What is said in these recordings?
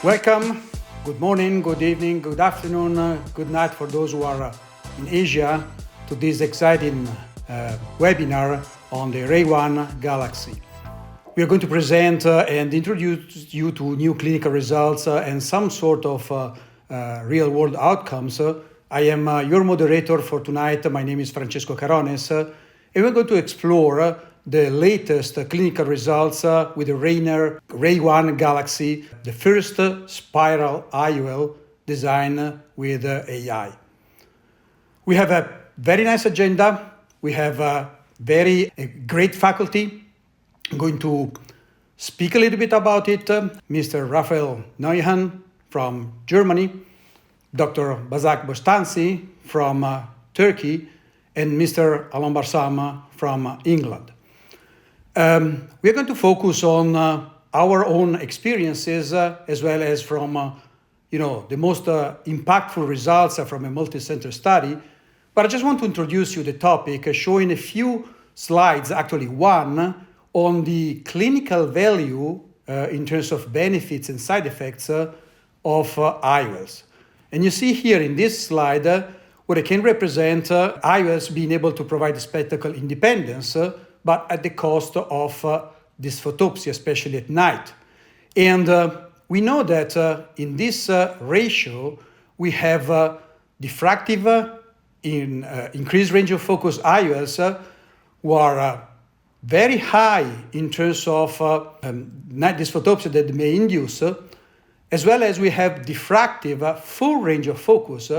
Welcome. Good morning, good evening, good afternoon, good night for those who are in Asia to this exciting webinar on the RayOne Galaxy. We are going to present and introduce you to new clinical results and some sort of real-world outcomes. I am your moderator for tonight. My name is Francesco Carones, and we're going to explore the latest clinical results with the Rayner RayOne Galaxy, the first spiral IOL designed with AI. We have a very nice agenda. We have a great faculty. I'm going to speak a little bit about it. Mr. Raphael Neuhann from Germany, Dr. Başak Bostancı from Turkey, and Mr. Allon Barsam from England. We are going to focus on our own experiences as well as from the most impactful results from a multi-center study. But I just want to introduce you the topic, showing a few slides, actually one, on the clinical value in terms of benefits and side effects of IOLs. And you see here in this slide what I can represent IOLs being able to provide spectacle independence, but at the cost of dysphotopsia, especially at night. And we know that in this ratio, we have diffractive in increased range of focus IOLs who are very high in terms of night dysphotopsia that may induce, as well as we have diffractive full range of focus,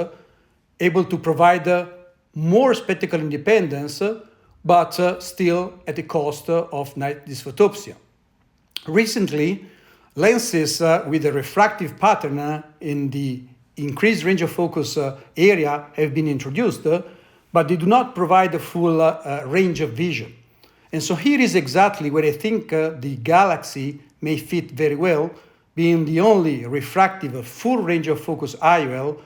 able to provide more spectacle independence, but still at the cost of night dysphotopsia. Recently, lenses with a refractive pattern in the increased range of focus area have been introduced, but they do not provide a full range of vision. And so here is exactly where I think the Galaxy may fit very well, being the only refractive full range of focus IOL,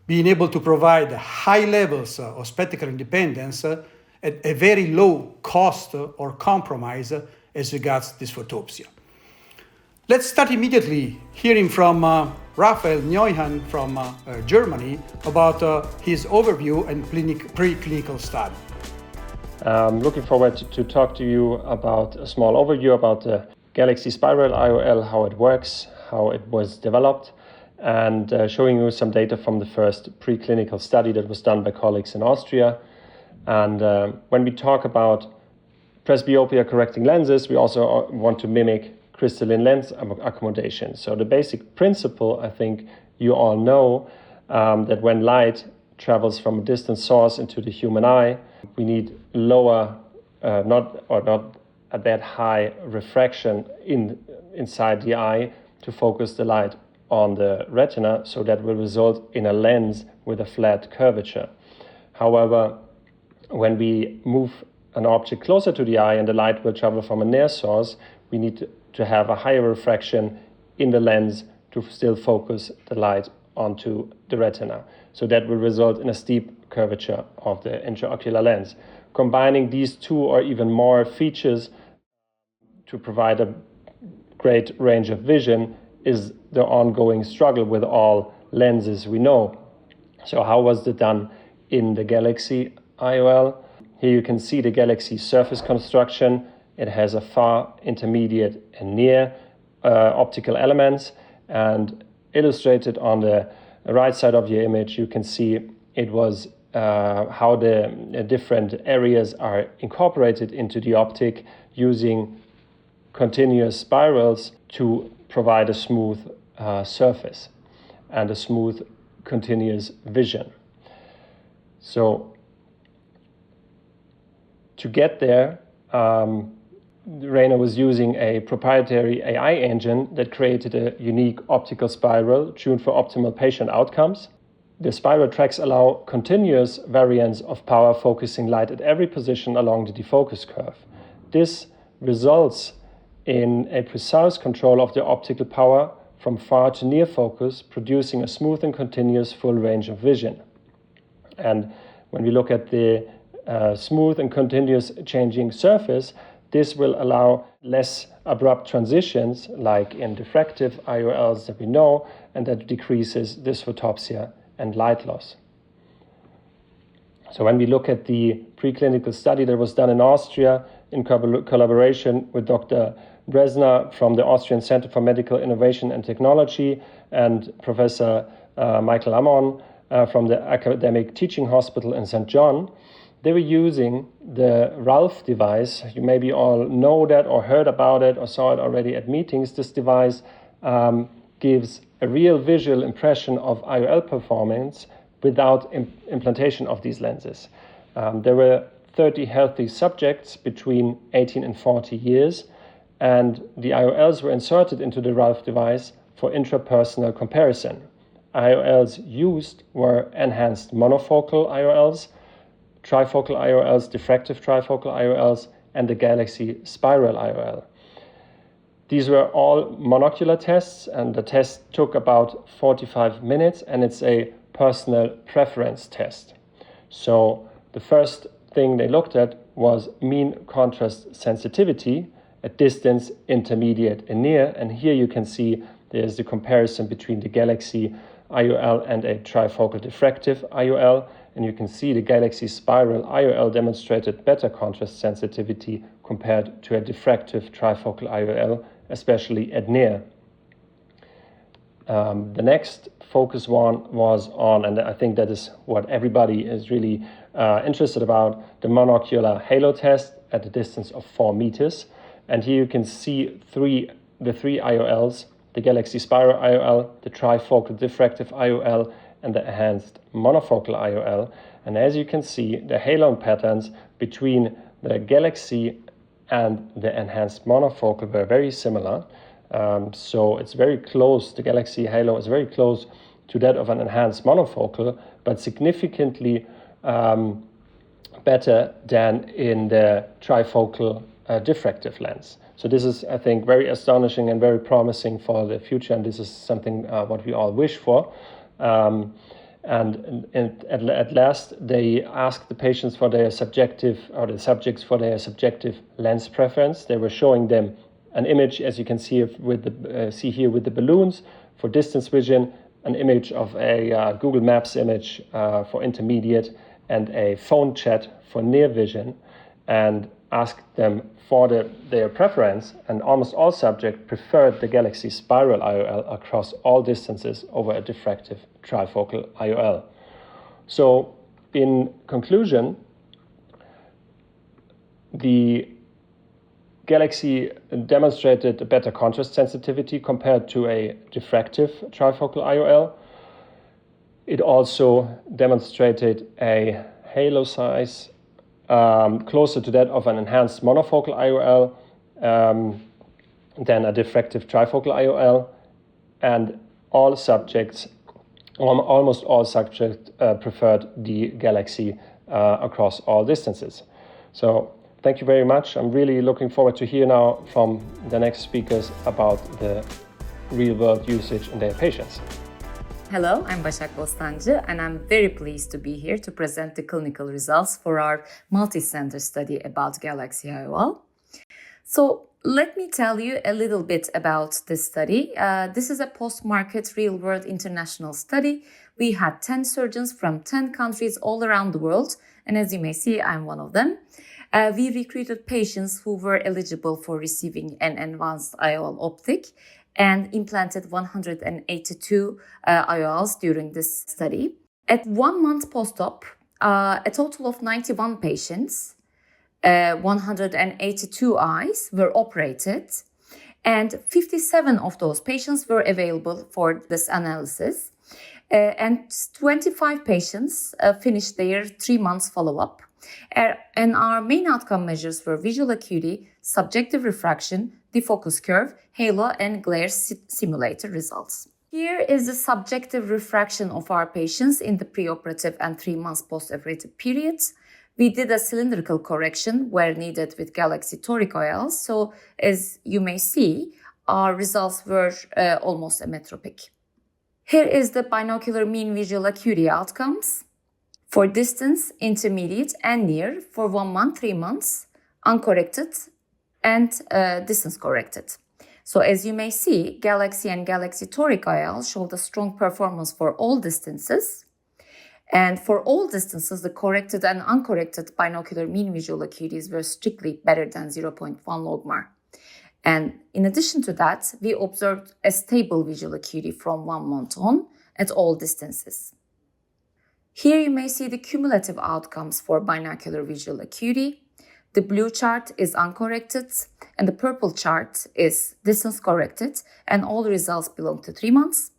being able to provide high levels of spectacle independence at a very low cost or compromise as regards dysphotopsia. Let's start immediately hearing from Raphael Neuhann from Germany about his overview and preclinical study. I'm looking forward to talk to you about a small overview about the Galaxy Spiral IOL, how it works, how it was developed, and showing you some data from the first preclinical study that was done by colleagues in Austria. And when we talk about presbyopia correcting lenses, we also want to mimic crystalline lens accommodation. So the basic principle, I think you all know, that when light travels from a distant source into the human eye, we need lower, not at that high refraction inside the eye to focus the light on the retina, so that will result in a lens with a flat curvature. However, when we move an object closer to the eye and the light will travel from a near source, we need to have a higher refraction in the lens to still focus the light onto the retina. So that will result in a steep curvature of the intraocular lens. Combining these two or even more features to provide a great range of vision is the ongoing struggle with all lenses we know. So how was it done in the Galaxy IOL? Here you can see the Galaxy surface construction. It has a far, intermediate, and near optical elements, and illustrated on the right side of your image, you can see it was how the different areas are incorporated into the optic using continuous spirals to provide a smooth surface and a smooth continuous vision. So to get there, Rayner was using a proprietary AI engine that created a unique optical spiral tuned for optimal patient outcomes. The spiral tracks allow continuous variance of power, focusing light at every position along the defocus curve. This results in a precise control of the optical power from far to near focus, producing a smooth and continuous full range of vision. And when we look at the smooth and continuous changing surface, This will allow less abrupt transitions like in diffractive IOLs that we know, and that decreases dysphotopsia and light loss. So when we look at the preclinical study that was done in Austria in collaboration with Dr. Bresner from the Austrian Center for Medical Innovation and Technology and Professor Michael Ammon from the Academic Teaching Hospital in St. John, they were using the RALPH device. You maybe all know that or heard about it or saw it already at meetings. This device gives a real visual impression of IOL performance without implantation of these lenses. There were 30 healthy subjects between 18 and 40 years, and the IOLs were inserted into the RALPH device for intrapersonal comparison. IOLs used were enhanced monofocal IOLs, trifocal IOLs, diffractive trifocal IOLs, and the Galaxy Spiral IOL. These were all monocular tests, and the test took about 45 minutes, and it's a personal preference test. So the first thing they looked at was mean contrast sensitivity at distance, intermediate, and near. And here you can see there's the comparison between the Galaxy IOL and a trifocal diffractive IOL. And you can see the Galaxy Spiral IOL demonstrated better contrast sensitivity compared to a diffractive trifocal IOL, especially at near. The next focus one was on, and I think that is what everybody is really interested about, the monocular halo test at a distance of 4 meters. And here you can see the three IOLs, the Galaxy Spiral IOL, the trifocal diffractive IOL, and the enhanced monofocal IOL. And as you can see, the halo patterns between the Galaxy and the enhanced monofocal were very similar. So it's very close, the Galaxy halo is very close to that of an enhanced monofocal, but significantly better than in the trifocal diffractive lens. So this is, I think, very astonishing and very promising for the future, and this is something what we all wish for. And at last, they asked the patients for their subjective, or the subjects for their subjective lens preference. They were showing them an image, as you can see see here with the balloons for distance vision, an image of a Google Maps image for intermediate, and a phone chat for near vision, and asked them for their preference, and almost all subjects preferred the Galaxy Spiral IOL across all distances over a diffractive trifocal IOL. So in conclusion, the Galaxy demonstrated a better contrast sensitivity compared to a diffractive trifocal IOL. It also demonstrated a halo size closer to that of an enhanced monofocal IOL than a diffractive trifocal IOL, and all subjects, almost all subjects, preferred the Galaxy across all distances. So thank you very much. I'm really looking forward to hear now from the next speakers about the real-world usage in their patients. Hello, I'm Başak Bostancı, and I'm very pleased to be here to present the clinical results for our multi-center study about Galaxy IOL. So let me tell you a little bit about this study. This is a post-market real-world international study. We had 10 surgeons from 10 countries all around the world, and as you may see, I'm one of them. We recruited patients who were eligible for receiving an advanced IOL optic and implanted 182 IOLs during this study. At 1 month post-op, a total of 91 patients, 182 eyes were operated, and 57 of those patients were available for this analysis. And 25 patients finished their 3 months follow-up. And our main outcome measures were visual acuity, subjective refraction, defocus curve, halo, and glare simulator results. Here is the subjective refraction of our patients in the preoperative and 3 months post-operative periods. We did a cylindrical correction where needed with Galaxy toric IOLs. So as you may see, our results were almost ametropic. Here is the binocular mean visual acuity outcomes for distance, intermediate, and near for 1 month, 3 months, uncorrected, and distance corrected. So as you may see, Galaxy and Galaxy Toric IOL showed a strong performance for all distances. And for all distances, the corrected and uncorrected binocular mean visual acuities were strictly better than 0.1 logmar. And in addition to that, we observed a stable visual acuity from 1 month on at all distances. Here you may see the cumulative outcomes for binocular visual acuity. The blue chart is uncorrected and the purple chart is distance corrected, and all results belong to 3 months.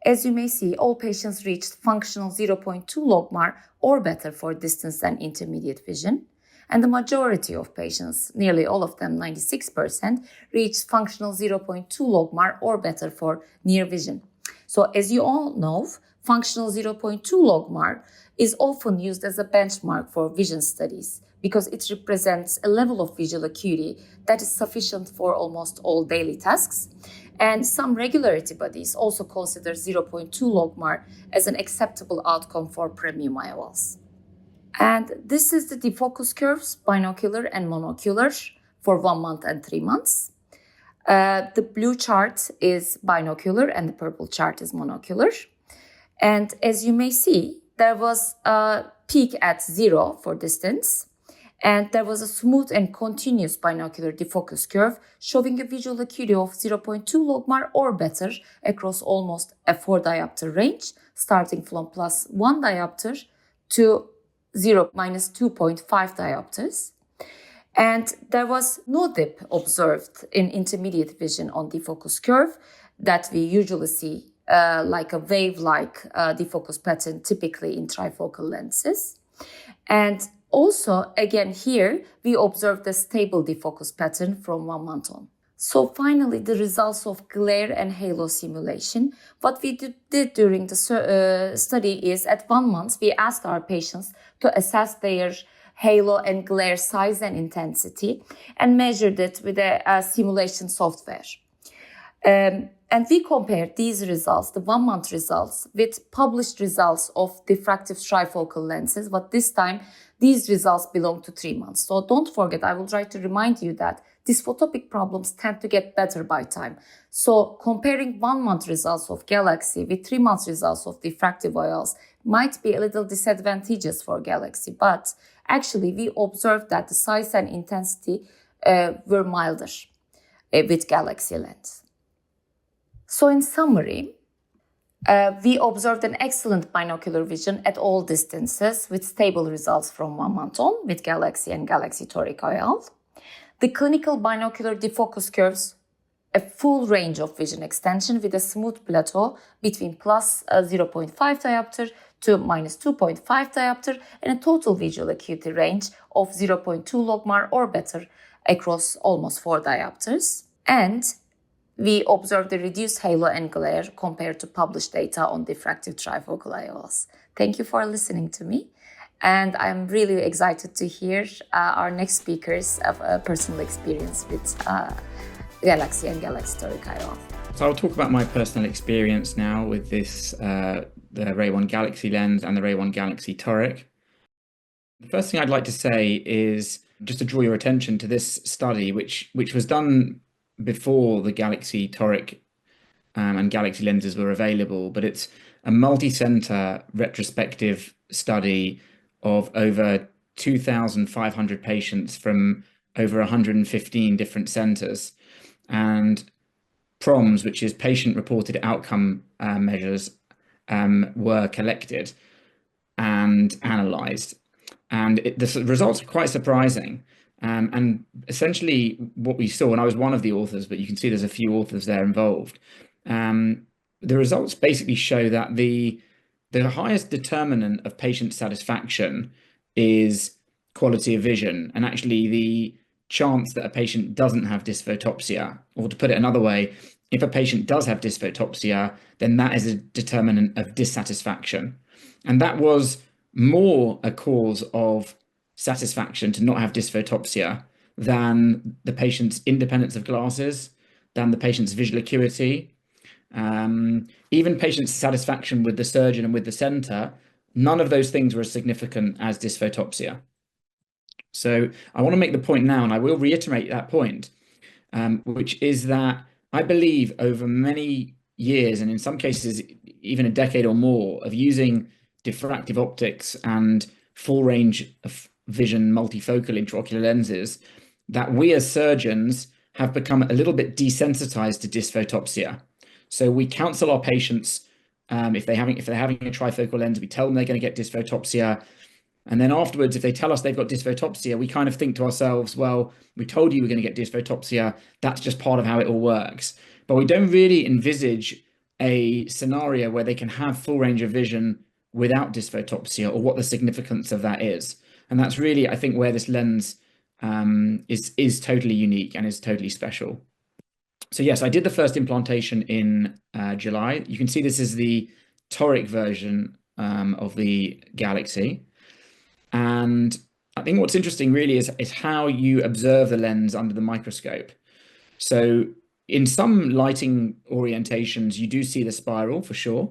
As you may see, all patients reached functional 0.2 logmar or better for distance and intermediate vision. And the majority of patients, nearly all of them, 96%, reached functional 0.2 logmar or better for near vision. So as you all know, functional 0.2 logmar is often used as a benchmark for vision studies because it represents a level of visual acuity that is sufficient for almost all daily tasks. And some regularity bodies also consider 0.2 logmar as an acceptable outcome for premium IOLs. And this is the defocus curves, binocular and monocular, for 1 month and 3 months. The blue chart is binocular and the purple chart is monocular. And as you may see, there was a peak at 0 for distance, and there was a smooth and continuous binocular defocus curve showing a visual acuity of 0.2 logmar or better across almost a 4 diopter range, starting from +1 diopter to 2.5 diopters. And there was no dip observed in intermediate vision on defocus curve that we usually see like a wave-like defocus pattern typically in trifocal lenses. And also, again here, we observed a stable defocus pattern from 1 month on. So finally, the results of glare and halo simulation. What we did during the study is at 1 month, we asked our patients to assess their halo and glare size and intensity and measured it with a simulation software. And we compared these results, the 1 month results, with published results of diffractive trifocal lenses, but this time these results belong to 3 months. So don't forget, I will try to remind you that these photopic problems tend to get better by time. So comparing 1 month results of Galaxy with 3 months results of diffractive IOLs might be a little disadvantageous for Galaxy, but actually we observed that the size and intensity were milder with Galaxy lens. So in summary, we observed an excellent binocular vision at all distances with stable results from 1 month on with Galaxy and Galaxy Toric IOL. The clinical binocular defocus curves a full range of vision extension with a smooth plateau between +0.5 diopter to -2.5 diopter and a total visual acuity range of 0.2 logmar or better across almost 4 diopters. And we observed a reduced halo and glare compared to published data on diffractive trifocal IOLs. Thank you for listening to me. And I'm really excited to hear our next speakers of personal experience with Galaxy and Galaxy Toric IOL. So I'll talk about my personal experience now with this, the RayOne Galaxy lens and the RayOne Galaxy Toric. The first thing I'd like to say is just to draw your attention to this study, which was done before the Galaxy Toric and Galaxy lenses were available, but it's a multi-center retrospective study of over 2,500 patients from over 115 different centers, and PROMs, which is patient-reported outcome measures, were collected and analyzed. And the results are quite surprising. And essentially what we saw, and I was one of the authors, but you can see there's a few authors there involved. The results basically show that the highest determinant of patient satisfaction is quality of vision, and actually the chance that a patient doesn't have dysphotopsia, or to put it another way, if a patient does have dysphotopsia, then that is a determinant of dissatisfaction. And that was more a cause of satisfaction to not have dysphotopsia than the patient's independence of glasses, than the patient's visual acuity, even patient's satisfaction with the surgeon and with the center. None of those things were as significant as dysphotopsia. So I want to make the point now, and I will reiterate that point, which is that I believe over many years, and in some cases even a decade or more, of using diffractive optics and full range of vision multifocal intraocular lenses, that we as surgeons have become a little bit desensitized to dysphotopsia. So we counsel our patients, if they're having a trifocal lens, we tell them they're going to get dysphotopsia. And then afterwards, if they tell us they've got dysphotopsia, we kind of think to ourselves, well, we told you we're going to get dysphotopsia. That's just part of how it all works. But we don't really envisage a scenario where they can have full range of vision without dysphotopsia, or what the significance of that is. And that's really, I think, where this lens is totally unique and is totally special. So yes, I did the first implantation in July. You can see this is the toric version of the Galaxy. And I think what's interesting really is how you observe the lens under the microscope. So in some lighting orientations, you do see the spiral for sure,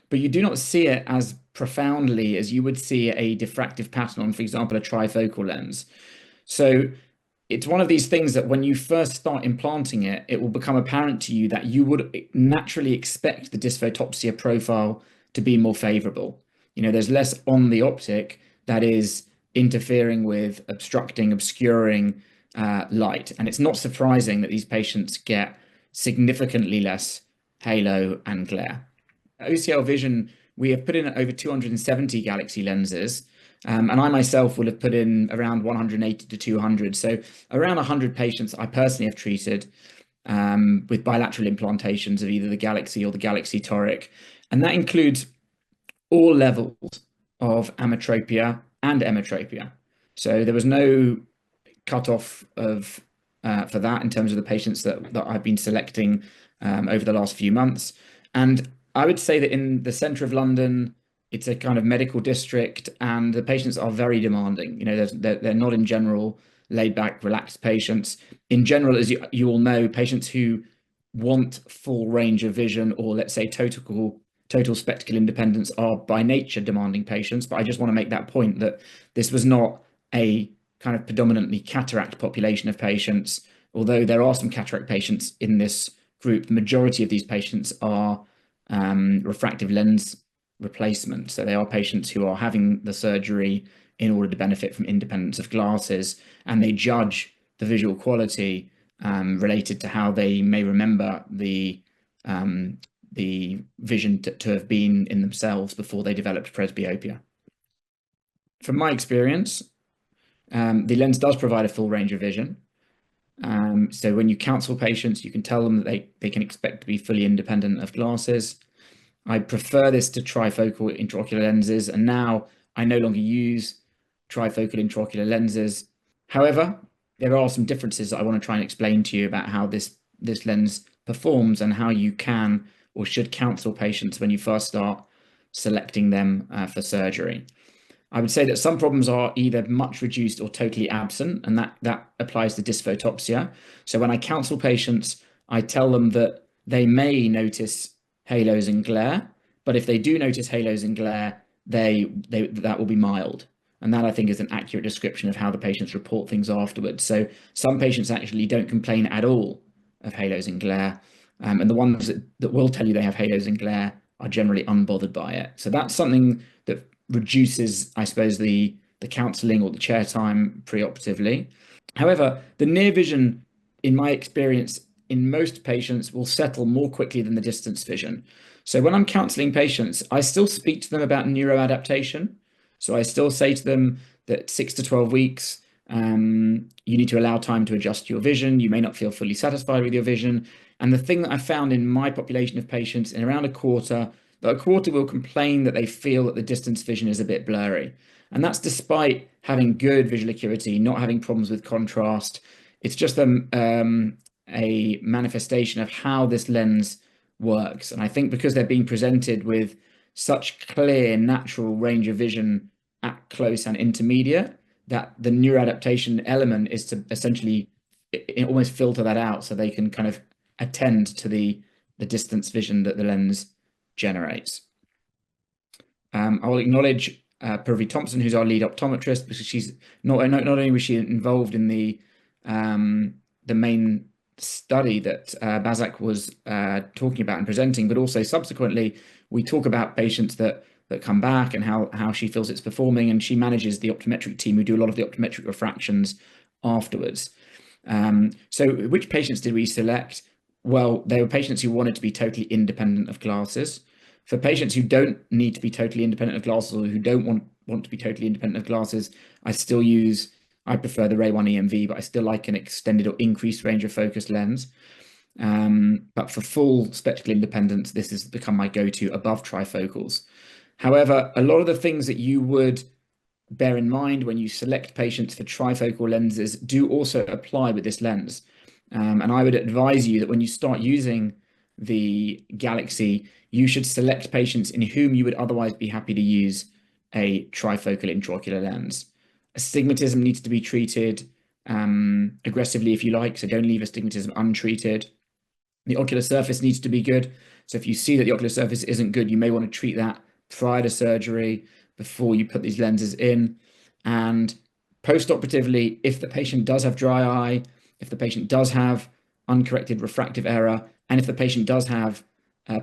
but you do not see it as profoundly as you would see a diffractive pattern on, for example, a trifocal lens. So it's one of these things that when you first start implanting it, it will become apparent to you that you would naturally expect the dysphotopsia profile to be more favorable. You know, there's less on the optic that is interfering with, obstructing, obscuring light. And it's not surprising that these patients get significantly less halo and glare. OCL Vision, we have put in over 270 Galaxy lenses, and I myself will have put in around 180 to 200. So around 100 patients I personally have treated with bilateral implantations of either the Galaxy or the Galaxy Toric. And that includes all levels of ametropia and emetropia. So there was no cutoff of for that in terms of the patients that I've been selecting over the last few months. And I would say that in the centre of London, it's a kind of medical district, and the patients are very demanding. You know, they're not in general laid back, relaxed patients. In general, as you all know, patients who want full range of vision, or let's say total spectacle independence, are by nature demanding patients. But I just want to make that point that this was not a kind of predominantly cataract population of patients. Although there are some cataract patients in this group, the majority of these patients are refractive lens replacement. So they are patients who are having the surgery in order to benefit from independence of glasses, and they judge the visual quality related to how they may remember the vision to have been in themselves before they developed presbyopia. From my experience, the lens does provide a full range of vision. So when you counsel patients, you can tell them that they can expect to be fully independent of glasses. I prefer this to trifocal intraocular lenses, and now I no longer use trifocal intraocular lenses. However, there are some differences that I want to try and explain to you about how this lens performs and how you can or should counsel patients when you first start selecting them for surgery. I would say that some problems are either much reduced or totally absent, and that applies to dysphotopsia. So when I counsel patients, I tell them that they may notice halos and glare, but if they do notice halos and glare, that will be mild. And that, I think, is an accurate description of how the patients report things afterwards. So some patients actually don't complain at all of halos and glare, and the ones that will tell you they have halos and glare are generally unbothered by it. So that's something that reduces, I suppose, the counselling or the chair time preoperatively. However, the near vision, in my experience, in most patients will settle more quickly than the distance vision. So when I'm counselling patients, I still speak to them about neuroadaptation. So I still say to them that 6 to 12 weeks, you need to allow time to adjust your vision. You may not feel fully satisfied with your vision. And the thing that I found in my population of patients, in around a quarter will complain that they feel that the distance vision is a bit blurry. And that's despite having good visual acuity, not having problems with contrast. It's just a manifestation of how this lens works. And I think because they're being presented with such clear natural range of vision at close and intermediate, that the neuroadaptation element is to essentially almost filter that out so they can kind of attend to the distance vision that the lens generates. I will acknowledge Purvi Thompson, who's our lead optometrist, because she's not only was she involved in the main study that Başak was talking about and presenting, but also subsequently we talk about patients that come back and how she feels it's performing, and she manages the optometric team who do a lot of the optometric refractions afterwards. So which patients did we select? Well, they were patients who wanted to be totally independent of glasses. For patients who don't need to be totally independent of glasses, or who don't want to be totally independent of glasses, I prefer the RayOne EMV, but I still like an extended or increased range of focus lens. But for full spectacle independence, this has become my go-to above trifocals. However, a lot of the things that you would bear in mind when you select patients for trifocal lenses do also apply with this lens. And I would advise you that when you start using the Galaxy, you should select patients in whom you would otherwise be happy to use a trifocal intraocular lens. Astigmatism needs to be treated aggressively if you like, so don't leave astigmatism untreated. The ocular surface needs to be good, so if you see that the ocular surface isn't good, you may want to treat that prior to surgery before you put these lenses in. And post-operatively, if the patient does have dry eye, if the patient does have uncorrected refractive error, and if the patient does have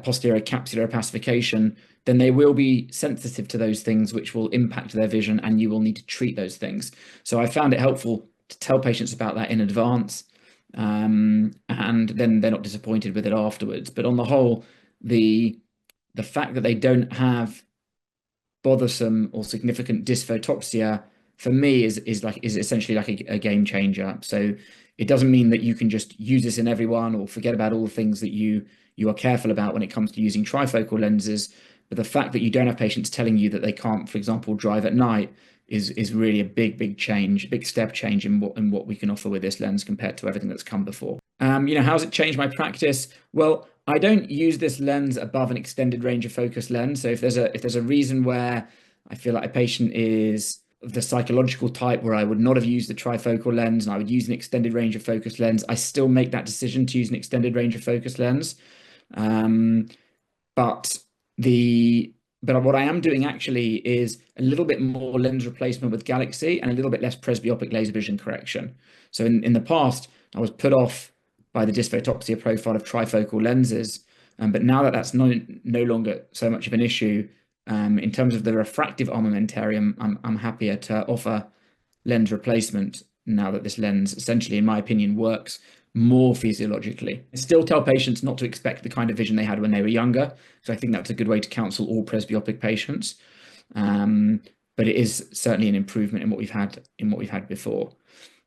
posterior capsular opacification, then they will be sensitive to those things, which will impact their vision, and you will need to treat those things. So I found it helpful to tell patients about that in advance, and then they're not disappointed with it afterwards. But on the whole, the fact that they don't have bothersome or significant dysphotopsia for me is essentially like a game changer. So it doesn't mean that you can just use this in everyone or forget about all the things that you are careful about when it comes to using trifocal lenses. But the fact that you don't have patients telling you that they can't, for example, drive at night is really a big change, big step change in what we can offer with this lens compared to everything that's come before. How's it changed my practice? Well, I don't use this lens above an extended range of focus lens. So if there's a reason where I feel like a patient is the psychological type where I would not have used the trifocal lens and I would use an extended range of focus lens, I still make that decision to use an extended range of focus lens. But what I am doing actually is a little bit more lens replacement with Galaxy and a little bit less presbyopic laser vision correction. So in the past, I was put off by the dysphotopsia profile of trifocal lenses, but now that that's no longer so much of an issue, in terms of the refractive armamentarium, I'm happier to offer lens replacement now that this lens essentially, in my opinion, works more physiologically. I still tell patients not to expect the kind of vision they had when they were younger, because I think that's a good way to counsel all presbyopic patients. But it is certainly an improvement in what we've had before.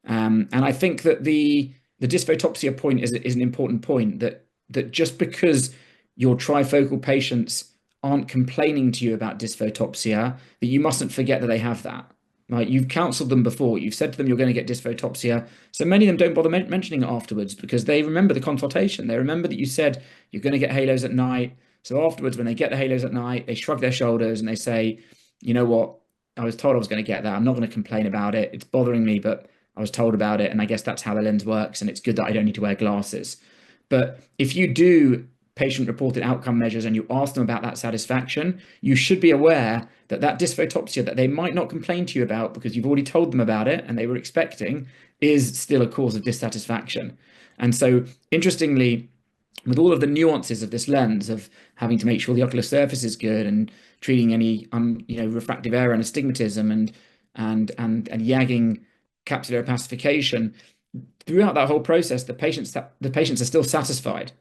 And I think that the dysphotopsia point is an important point, that just because your trifocal patients aren't complaining to you about dysphotopsia, that you mustn't forget that they have that. Right? You've counseled them before. You've said to them you're going to get dysphotopsia. So many of them don't bother mentioning it afterwards because they remember the consultation. They remember that you said you're going to get halos at night. So afterwards, when they get the halos at night, they shrug their shoulders and they say, you know what, I was told I was going to get that. I'm not going to complain about it. It's bothering me, but I was told about it. And I guess that's how the lens works. And it's good that I don't need to wear glasses. But if you do patient-reported outcome measures and you ask them about that satisfaction, you should be aware that dysphotopsia that they might not complain to you about because you've already told them about it and they were expecting is still a cause of dissatisfaction. And so, interestingly, with all of the nuances of this lens of having to make sure the ocular surface is good and treating any refractive error and astigmatism and yagging capsular opacification, throughout that whole process, the patients are still satisfied.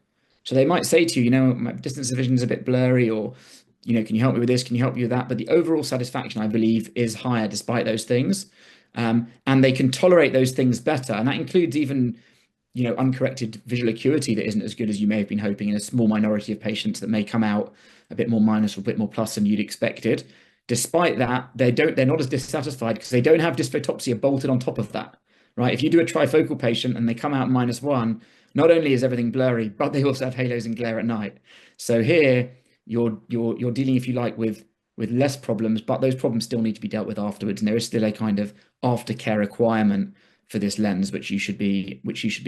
So they might say to you, my distance of vision is a bit blurry, or, can you help me with this? Can you help me with that? But the overall satisfaction, I believe, is higher despite those things. And they can tolerate those things better. And that includes even, uncorrected visual acuity that isn't as good as you may have been hoping in a small minority of patients that may come out a bit more minus or a bit more plus than you'd expected. Despite that, they're not as dissatisfied because they don't have dysphotopsia bolted on top of that, right? If you do a trifocal patient and they come out -1, not only is everything blurry, but they also have halos and glare at night. So here you're dealing, if you like, with less problems, but those problems still need to be dealt with afterwards. And there is still a kind of aftercare requirement for this lens, which you should be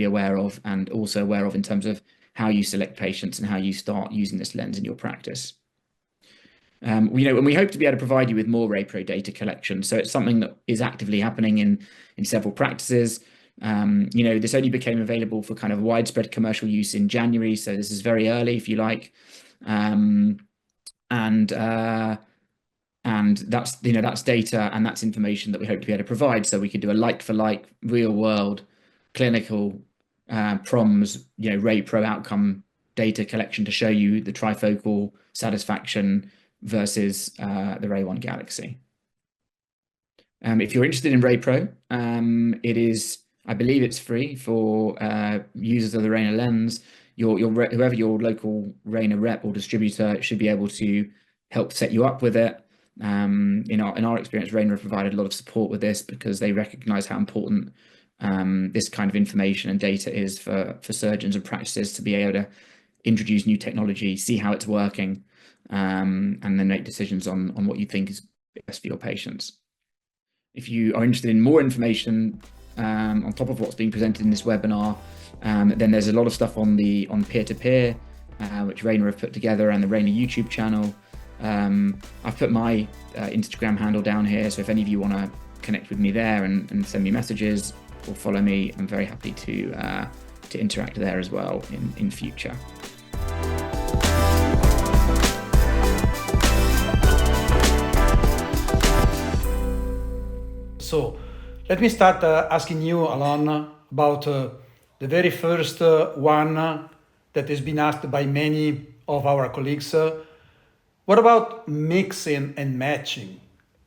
aware of, and also aware of in terms of how you select patients and how you start using this lens in your practice. And we hope to be able to provide you with more RayPro data collection. So it's something that is actively happening in several practices. This only became available for kind of widespread commercial use in January, so this is very early, if you like. And that's data and that's information that we hope to be able to provide, so we could do a like-for-like, real-world, clinical PROMS, RayPro outcome data collection to show you the trifocal satisfaction versus the RayOne Galaxy. If you're interested in RayPro, I believe it's free for users of the Rayner lens. Whoever your local Rayner rep or distributor should be able to help set you up with it. In our experience, Rayner have provided a lot of support with this because they recognize how important this kind of information and data is for surgeons and practices to be able to introduce new technology, see how it's working, and then make decisions on what you think is best for your patients. If you are interested in more information on top of what's being presented in this webinar, then there's a lot of stuff on peer-to-peer, which Rayner have put together, and the Rayner YouTube channel. I've put my Instagram handle down here, so if any of you want to connect with me there and send me messages or follow me, I'm very happy to interact there as well in future. So let me start asking you, Allon, about the very first one that has been asked by many of our colleagues. What about mixing and matching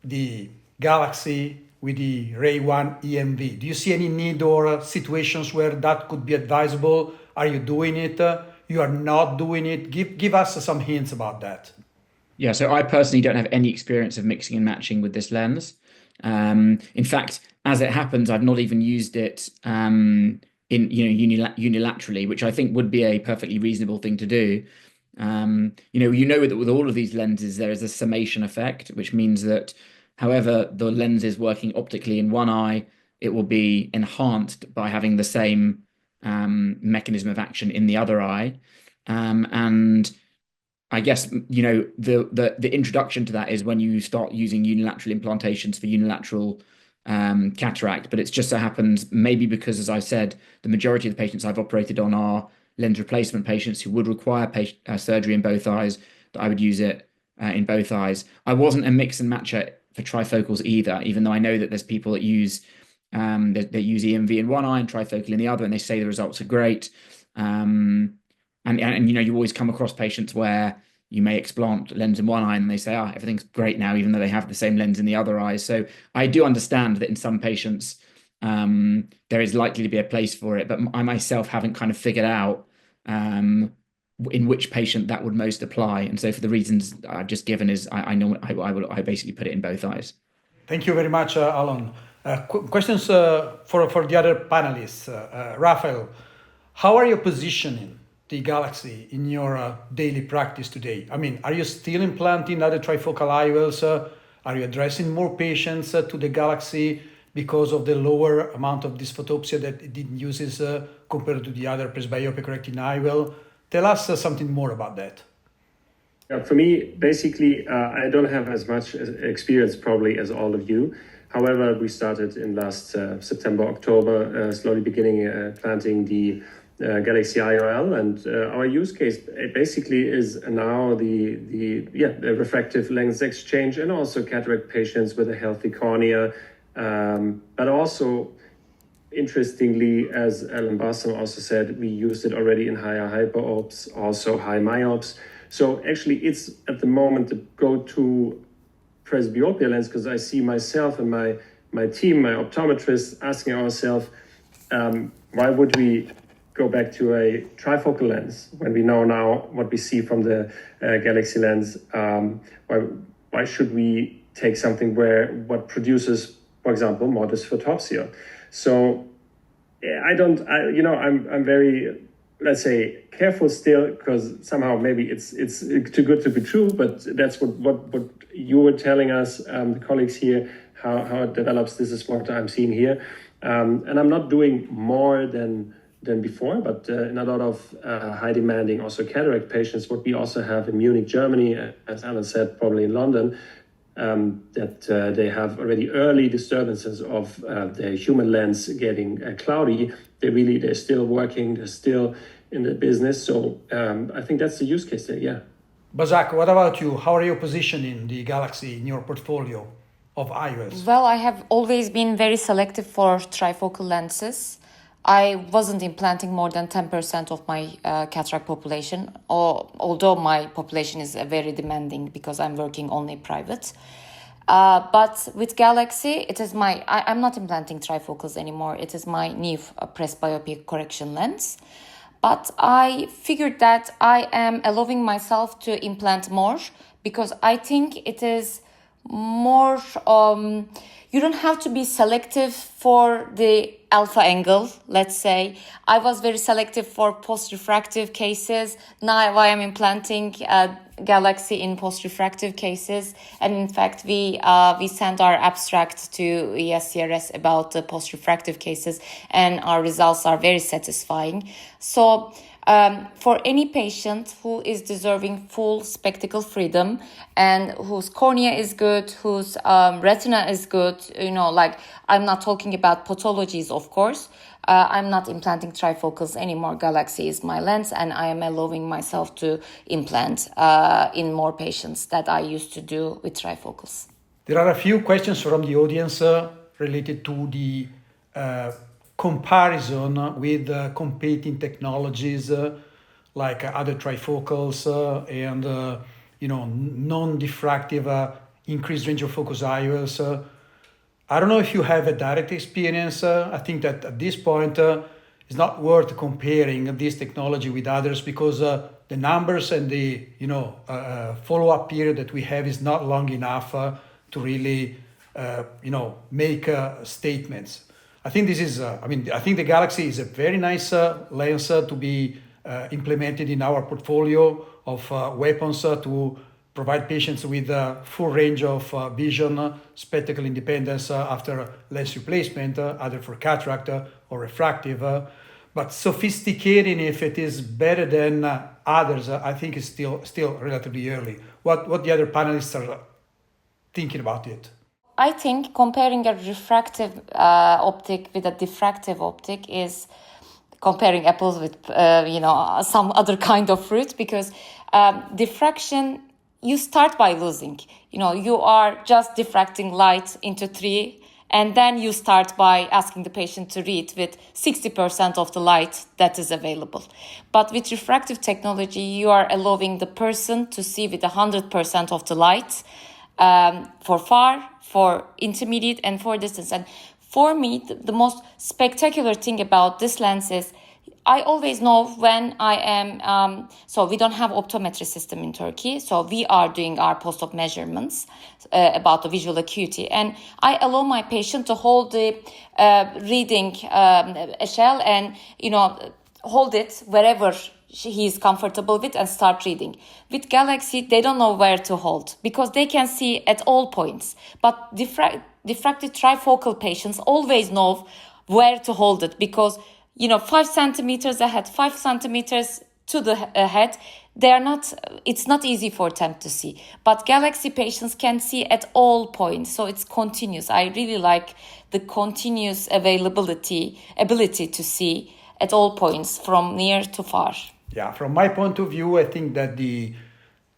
the Galaxy with the RayOne EMV? Do you see any need or situations where that could be advisable? Are you doing it? You are not doing it? Give us some hints about that. Yeah, so I personally don't have any experience of mixing and matching with this lens. In fact, as it happens, I've not even used it unilaterally, which I think would be a perfectly reasonable thing to do. That with all of these lenses, there is a summation effect, which means that however the lens is working optically in one eye, it will be enhanced by having the same mechanism of action in the other eye. And I guess, the introduction to that is when you start using unilateral implantations for unilateral cataract. But it just so happens, maybe because, as I said, the majority of the patients I've operated on are lens replacement patients who would require surgery in both eyes, that I would use it in both eyes. I wasn't a mix and matcher for trifocals either, even though I know that there's people that use EMV in one eye and trifocal in the other, and they say the results are great. And you always come across patients where you may explant lens in one eye and they say, everything's great now, even though they have the same lens in the other eye. So I do understand that in some patients, there is likely to be a place for it, but I myself haven't kind of figured out in which patient that would most apply. And so for the reasons I've just given, I basically put it in both eyes. Thank you very much, Allon. Questions for the other panelists. Raphael, how are you positioning the Galaxy in your daily practice today? I mean, are you still implanting other trifocal IOLs? Are you addressing more patients to the Galaxy because of the lower amount of dysphotopsia that it uses compared to the other presbyopic retinal IOL? Tell us something more about that. Yeah, for me, basically, I don't have as much experience probably as all of you. However, we started in last September, October, slowly beginning planting the Galaxy IOL, and our use case basically is now the refractive lens exchange and also cataract patients with a healthy cornea, but also interestingly, as Allon Barsam also said, we used it already in higher hyperopes, also high myopes. So actually, it's at the moment the go-to presbyopia lens, because I see myself and my team, my optometrists, asking ourselves, why would we go back to a trifocal lens when we know now what we see from the Galaxy lens? Why should we take something what produces, for example, more dysphotopsia? So I'm very, let's say, careful still, because somehow maybe it's too good to be true, but that's what you were telling us, the colleagues here, how it develops. This is what I'm seeing here. And I'm not doing more than than before, but in a lot of high demanding also cataract patients, what we also have in Munich, Germany, as Alan said, probably in London, that they have already early disturbances of the human lens getting cloudy. They're still working, they're still in the business. So I think that's the use case there, yeah. Başak, what about you? How are you positioning the Galaxy in your portfolio of IOLs? Well, I have always been very selective for trifocal lenses. I wasn't implanting more than 10% of my cataract population, although my population is very demanding because I'm working only private. But with Galaxy, I'm not implanting trifocals anymore. It is my new presbyopia correction lens. But I figured that I am allowing myself to implant more because I think it is more, you don't have to be selective for the alpha angle, let's say. I was very selective for post-refractive cases. Now I am implanting Galaxy in post-refractive cases. And in fact, we sent our abstract to ESCRS about the post-refractive cases, and our results are very satisfying. So for any patient who is deserving full spectacle freedom and whose cornea is good, whose retina is good, I'm not talking about pathologies, of course. I'm not implanting trifocals anymore. Galaxy is my lens, and I am allowing myself to implant in more patients that I used to do with trifocals. There are a few questions from the audience related to the comparison with competing technologies like other trifocals and non-diffractive increased range of focus IOLs. I don't know if you have a direct experience. I think that at this point it's not worth comparing this technology with others because the numbers and the follow-up period that we have is not long enough to really make statements. I think this is, I think the Galaxy is a very nice lens to be implemented in our portfolio of weapons to provide patients with a full range of vision, spectacle independence after lens replacement, either for cataract or refractive. But sophisticating if it is better than others, I think is still relatively early. What the other panelists are thinking about it? I think comparing a refractive optic with a diffractive optic is comparing apples with some other kind of fruit, because diffraction, you start by losing. You are just diffracting light into 3, and then you start by asking the patient to read with 60% of the light that is available. But with refractive technology, you are allowing the person to see with 100% of the light for far, for intermediate, and for distance. And for me, the most spectacular thing about this lens is I always know when I am, so we don't have optometry system in Turkey, so we are doing our post-op measurements about the visual acuity, and I allow my patient to hold the reading shell and, hold it wherever he is comfortable with and start reading. With Galaxy, they don't know where to hold because they can see at all points, but diffracted trifocal patients always know where to hold it because 5 centimeters ahead, 5 centimeters to the head, it's not easy for them to see. But Galaxy patients can see at all points, so it's continuous. I really like the continuous ability to see at all points from near to far. Yeah, from my point of view, I think that the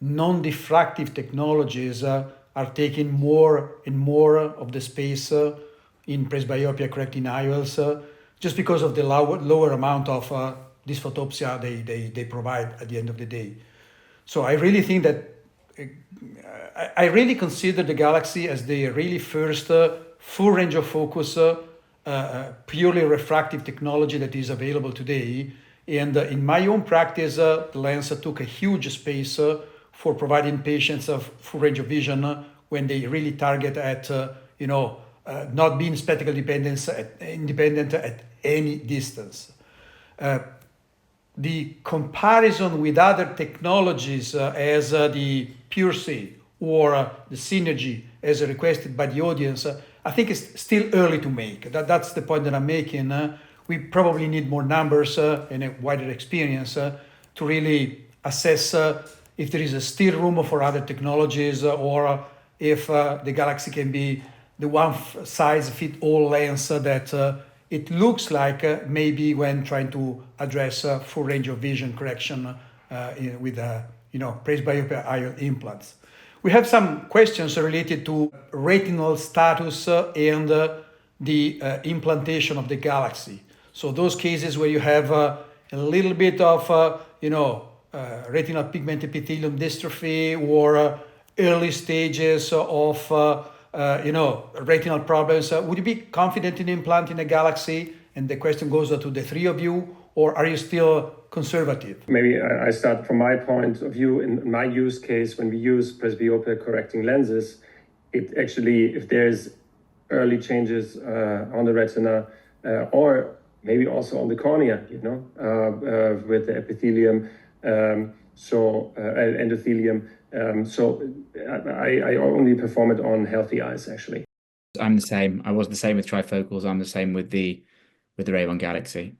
non-diffractive technologies are taking more and more of the space in presbyopia correcting IOLs. Just because of the lower amount of dysphotopsia they provide at the end of the day. So I really think that, I really consider the Galaxy as the really first full range of focus, purely refractive technology that is available today. And in my own practice, the lens took a huge space for providing patients a full range of vision when they really target at, not being spectacle independent at any distance. The comparison with other technologies as the PureSee or the Synergy as requested by the audience, I think it's still early to make. That's the point that I'm making. we probably need more numbers and a wider experience to really assess if there is still room for other technologies or if the Galaxy can be the one-size-fits-all lens that it looks like maybe when trying to address full range of vision correction with presbyopia IOL implants. We have some questions related to retinal status and the implantation of the Galaxy. So those cases where you have a little bit of, retinal pigment epithelium dystrophy or early stages of, retinal problems, would you be confident in implanting a Galaxy? And the question goes to the three of you, or are you still conservative? Maybe I start from my point of view. In my use case, when we use presbyopia correcting lenses, it actually, if there's early changes on the retina or maybe also on the cornea, with the epithelium, endothelium. I only perform it on healthy eyes, actually. I'm the same. I was the same with trifocals. I'm the same with the RayOne Galaxy.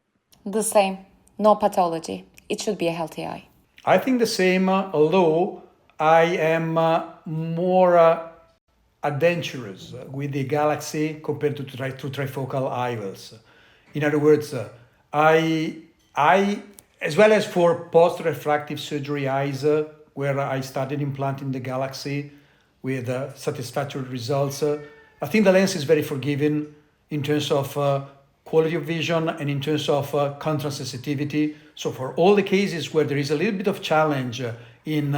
The same. No pathology. It should be a healthy eye. I think the same, although I am more adventurous with the Galaxy compared to trifocal IOLs. In other words, I as well as for post-refractive surgery eyes, where I started implanting the Galaxy with satisfactory results, I think the lens is very forgiving in terms of quality of vision and in terms of contrast sensitivity. So for all the cases where there is a little bit of challenge in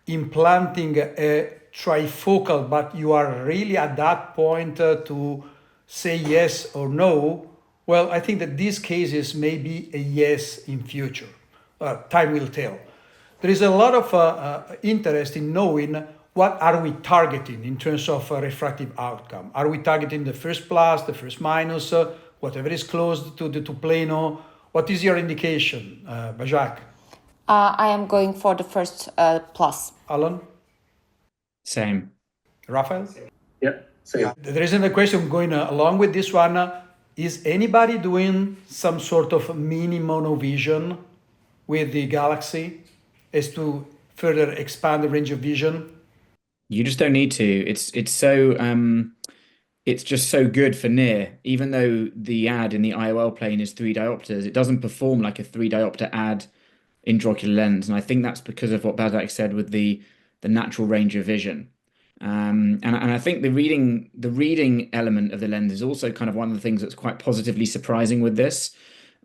implanting a trifocal, but you are really at that point to say yes or no, well, I think that these cases may be a yes in future. Time will tell. There is a lot of interest in knowing what are we targeting in terms of refractive outcome. Are we targeting the first plus, the first minus, whatever is close to plano? What is your indication, Başak? I am going for the first plus. Allon? Same. Raphael? Yeah, same. There is another question going along with this one. Is anybody doing some sort of mini monovision with the Galaxy as to further expand the range of vision? You just don't need to. It's just so good for near. Even though the ad in the IOL plane is 3 diopters, it doesn't perform like a 3 diopter ad intraocular lens, and I think that's because of what Başak said with the natural range of vision. And I think the reading element of the lens is also kind of one of the things that's quite positively surprising with this,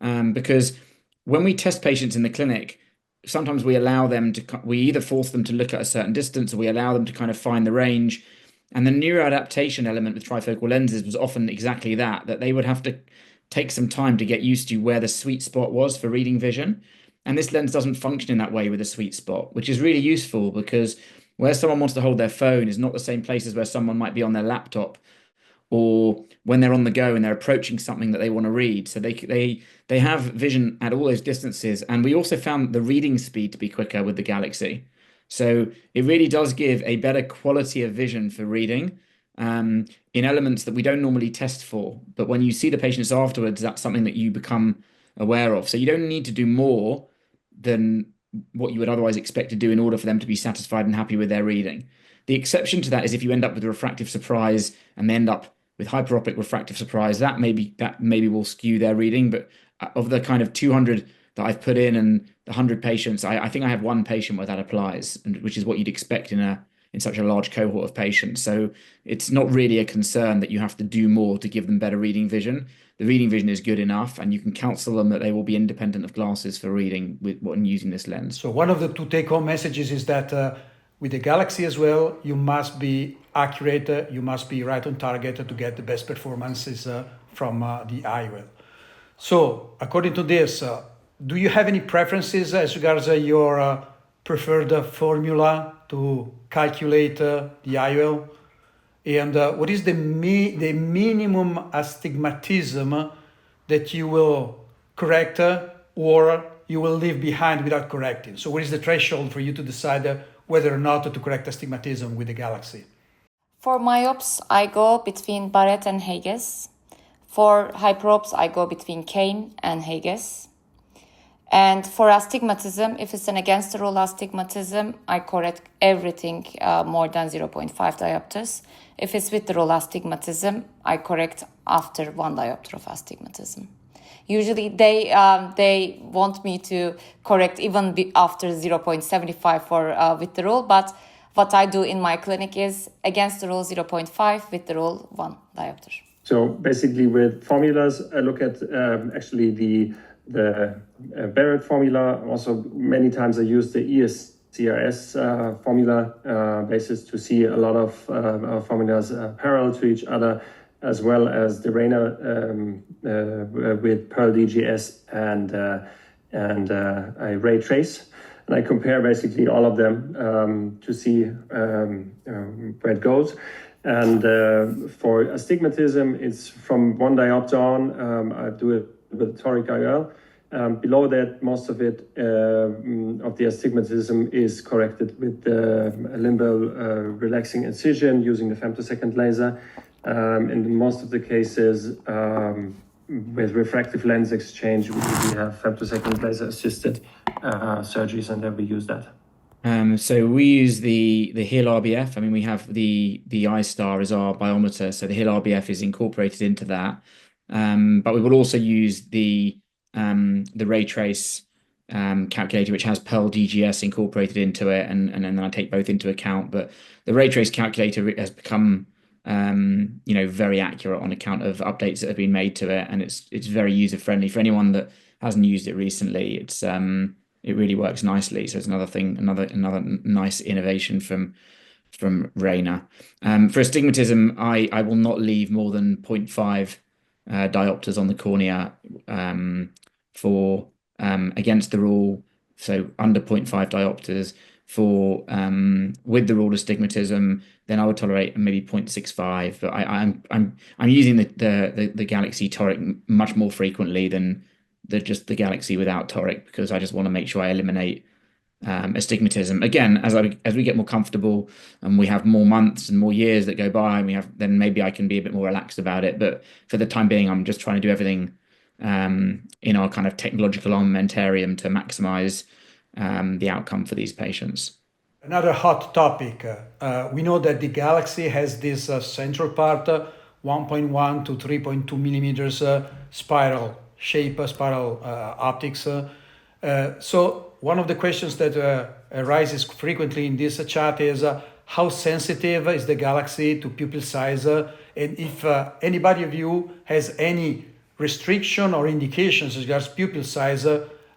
because when we test patients in the clinic, sometimes we either force them to look at a certain distance or we allow them to kind of find the range. And the neuroadaptation element with trifocal lenses was often exactly that they would have to take some time to get used to where the sweet spot was for reading vision. And this lens doesn't function in that way with a sweet spot, which is really useful because where someone wants to hold their phone is not the same place as where someone might be on their laptop or when they're on the go and they're approaching something that they want to read. So they have vision at all those distances. And we also found the reading speed to be quicker with the Galaxy. So it really does give a better quality of vision for reading in elements that we don't normally test for. But when you see the patients afterwards, that's something that you become aware of. So you don't need to do more than what you would otherwise expect to do in order for them to be satisfied and happy with their reading. The exception to that is if you end up with a refractive surprise and they end up with hyperopic refractive surprise, that maybe will skew their reading. But of the kind of 200 that I've put in and the 100 patients, I think I have one patient where that applies, which is what you'd expect in such a large cohort of patients. So it's not really a concern that you have to do more to give them better reading vision. The reading vision is good enough, and you can counsel them that they will be independent of glasses for reading when using this lens. So one of the two take-home messages is that with the Galaxy as well, you must be accurate, you must be right on target to get the best performances from the IOL. So according to this, do you have any preferences as regards your preferred formula to calculate the IOL? And what is the minimum astigmatism that you will correct or you will leave behind without correcting? So what is the threshold for you to decide whether or not to correct astigmatism with the Galaxy? For myopes, I go between Barrett and Hages. For hyperops, I go between Kane and Hages. And for astigmatism, if it's an against the rule astigmatism, I correct everything more than 0.5 diopters. If it's with the rule astigmatism, I correct after 1 diopter of astigmatism. Usually they want me to correct even after 0.75 for with the rule, but what I do in my clinic is against the rule 0.5, with the rule 1 diopter. So basically with formulas, I look at actually the Barrett formula. Also, many times I use the ESCRS formula basis to see a lot of formulas parallel to each other, as well as the Rayner with Pearl DGS and a ray trace. And I compare basically all of them to see where it goes. And for astigmatism, it's from 1 diopter on. I do it with toric IOL. Below that, most of it, of the astigmatism is corrected with the limbal relaxing incision using the femtosecond laser. In most of the cases, with refractive lens exchange, we have femtosecond laser assisted surgeries, and then we use that. So we use the Hill RBF. I mean, we have the iStar as our biometer, so the Hill RBF is incorporated into that. But we will also use the ray trace calculator, which has Pearl DGS incorporated into it, and then I take both into account. But the ray trace calculator has become very accurate on account of updates that have been made to it, and it's very user friendly for anyone that hasn't used it recently. It really works nicely. So it's another nice innovation from Rayner. For astigmatism, I will not leave more than 0.5 diopters on the cornea for against the rule. So under 0.5 diopters for with the rule astigmatism, then I would tolerate maybe 0.65. But I'm using the Galaxy toric much more frequently than just the Galaxy without toric, because I just want to make sure I eliminate astigmatism. Again, as we get more comfortable and we have more months and more years that go by, and then maybe I can be a bit more relaxed about it. But for the time being, I'm just trying to do everything in our kind of technological armamentarium to maximize the outcome for these patients. Another hot topic. We know that the Galaxy has this central part, 1.1 to 3.2 millimeters spiral optics. So one of the questions that arises frequently in this chat is how sensitive is the Galaxy to pupil size, and if anybody of you has any restriction or indications as regards pupil size,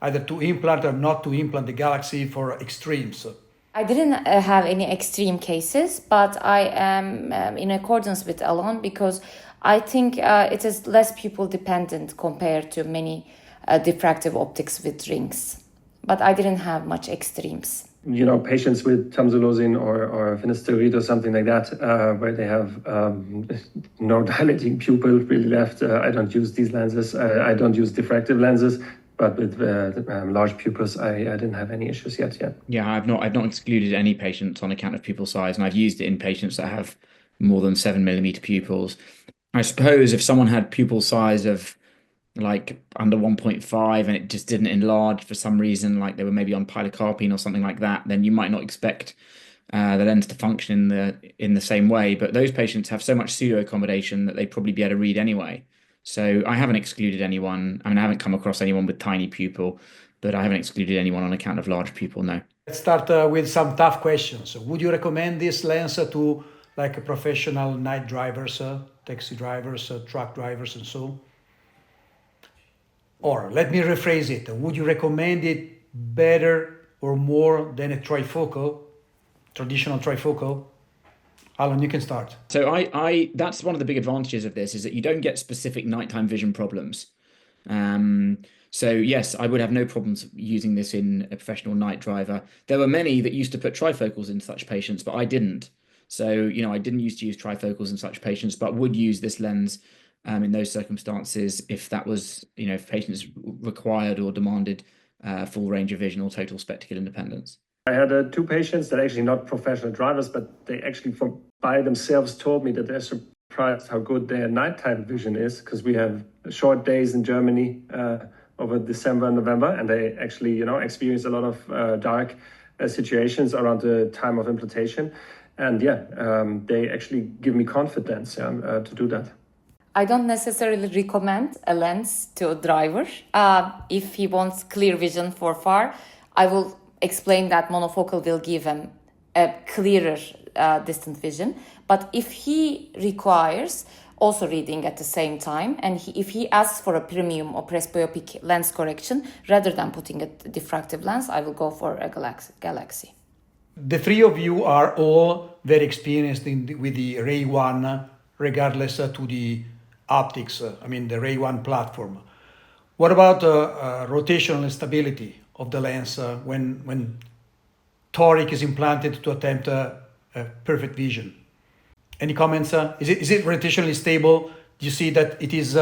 either to implant or not to implant the Galaxy for extremes. I didn't have any extreme cases, but I am in accordance with Allon, because I think it is less pupil dependent compared to many diffractive optics with rings. But I didn't have much extremes. Patients with tamsulosin or finasteride or something like that, where they have no dilating pupil really left. I don't use these lenses. I don't use diffractive lenses. But with large pupils, I didn't have any issues yet. Yeah, I've not excluded any patients on account of pupil size, and I've used it in patients that have more than 7 millimeter pupils. I suppose if someone had pupil size of like under 1.5 and it just didn't enlarge for some reason, like they were maybe on pilocarpine or something like that, then you might not expect the lens to function in the same way. But those patients have so much pseudo accommodation that they'd probably be able to read anyway. So I haven't excluded anyone. I mean, I haven't come across anyone with tiny pupil, but I haven't excluded anyone on account of large pupil, no. Let's start with some tough questions. Would you recommend this lens to like professional night drivers, taxi drivers, truck drivers, and so? Or let me rephrase it. Would you recommend it better or more than a trifocal, traditional trifocal? Allon, you can start. So I that's one of the big advantages of this, is that you don't get specific nighttime vision problems. So yes, I would have no problems using this in a professional night driver. There were many that used to put trifocals in such patients, but I didn't. So, I didn't used to use trifocals in such patients, but would use this lens in those circumstances if that was, if patients required or demanded full range of vision or total spectacle independence. I had 2 patients that are actually not professional drivers, but they actually by themselves told me that there's surprised how good their nighttime vision is, because we have short days in Germany over December and November, and they actually, experience a lot of dark situations around the time of implantation. And they actually give me confidence to do that. I don't necessarily recommend a lens to a driver. If he wants clear vision for far, I will explain that monofocal will give him a clearer distant vision. But if he requires also reading at the same time, and if he asks for a premium or presbyopic lens correction rather than putting a diffractive lens, I will go for a Galaxy. The three of you are all very experienced with the RayOne, regardless to the optics, the RayOne platform. What about rotational stability of the lens when toric is implanted to attempt a perfect vision? Any comments? Is it rotationally stable? Do you see that it is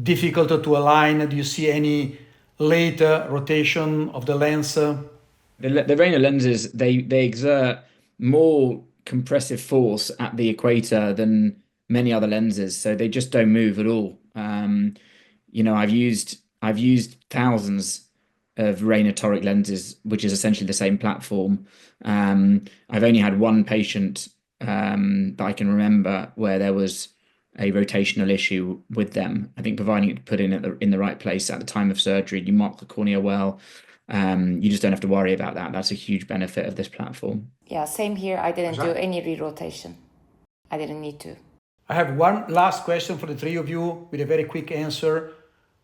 difficult to align? Do you see any late rotation of the lens? The Rayner lenses, they exert more compressive force at the equator than many other lenses, so they just don't move at all. I've used thousands of Rayner toric lenses, which is essentially the same platform. I've only had one patient that I can remember where there was a rotational issue with them. I think providing it put in the right place at the time of surgery, you mark the cornea well, you just don't have to worry about that. That's a huge benefit of this platform. Yeah, same here. I didn't do any re-rotation. I didn't need to. I have one last question for the three of you with a very quick answer.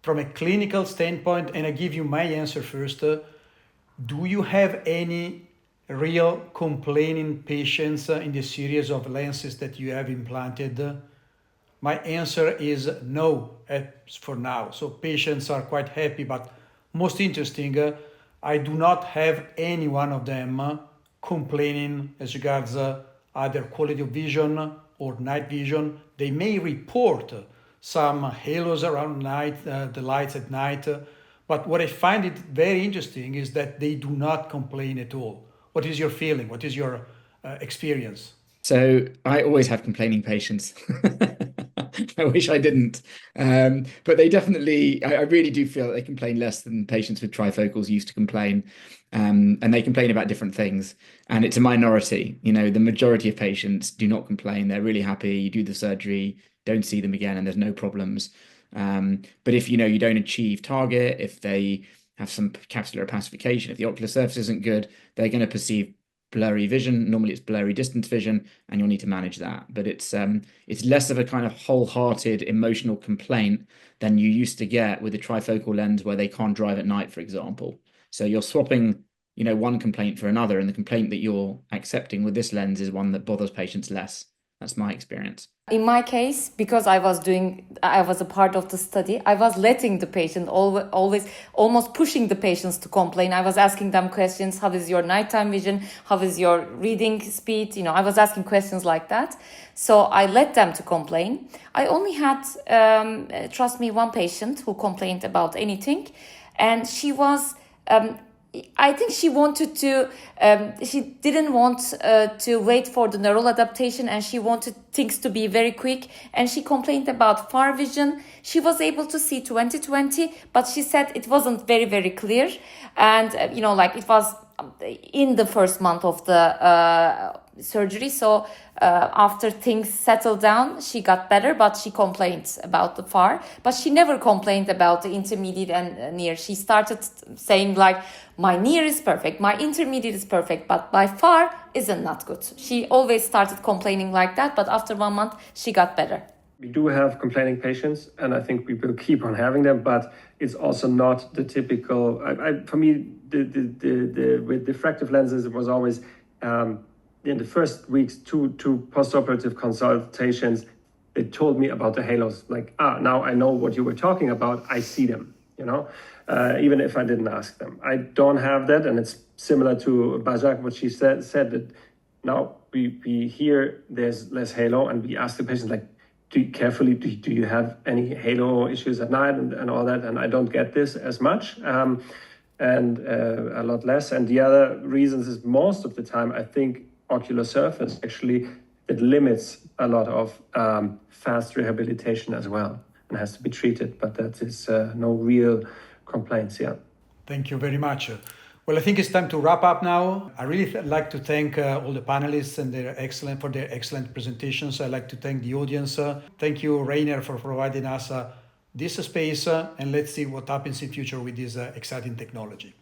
From a clinical standpoint, and I give you my answer first, do you have any real complaining patients in the series of lenses that you have implanted? My answer is no for now. So patients are quite happy, but most interesting, I do not have any one of them complaining as regards either quality of vision or night vision. They may report some halos around night, the lights at night, but what I find it very interesting is that they do not complain at all. What is your feeling? What is your experience? So I always have complaining patients. I wish I didn't. But they definitely, I really do feel that they complain less than patients with trifocals used to complain. And they complain about different things. And it's a minority. The majority of patients do not complain. They're really happy. You do the surgery, don't see them again, and there's no problems. But if you don't achieve target, if they have some capsular opacification, if the ocular surface isn't good, they're going to perceive blurry vision. Normally it's blurry distance vision, and you'll need to manage that. But it's less of a kind of wholehearted emotional complaint than you used to get with a trifocal lens where they can't drive at night, for example. So you're swapping, one complaint for another, and the complaint that you're accepting with this lens is one that bothers patients less. That's my experience. In my case, because I was a part of the study, I was letting the patient always almost pushing the patients to complain. I was asking them questions. How is your nighttime vision? How is your reading speed? I was asking questions like that. So I let them to complain. I only had, trust me, one patient who complained about anything. And she was, I think she wanted to, she didn't want to wait for the neural adaptation, and she wanted things to be very quick. And she complained about far vision. She was able to see 20/20, but she said it wasn't very, very clear. And, it was in the first month of the surgery. So after things settled down, she got better, but she complained about the far. But she never complained about the intermediate and near. She started saying my near is perfect, my intermediate is perfect, but by far isn't not good. She always started complaining like that, but after 1 month, she got better. We do have complaining patients, and I think we will keep on having them, but it's also not the typical, for me, with diffractive lenses, it was always, in the first weeks, two postoperative consultations, they told me about the halos, now I know what you were talking about, I see them, even if I didn't ask them. I don't have that, and it's similar to Başak, what she said that now we hear there's less halo, and we ask the patient, do you have any halo issues at night and all that, and I don't get this as much, and a lot less. And the other reasons is most of the time, I think, ocular surface, actually, it limits a lot of fast rehabilitation as well and has to be treated, but that is no real complaints here. Thank you very much. Well, I think it's time to wrap up now. I really like to thank all the panelists and their excellent presentations. I'd like to thank the audience. Thank you, Rayner, for providing us this space, and let's see what happens in future with this exciting technology.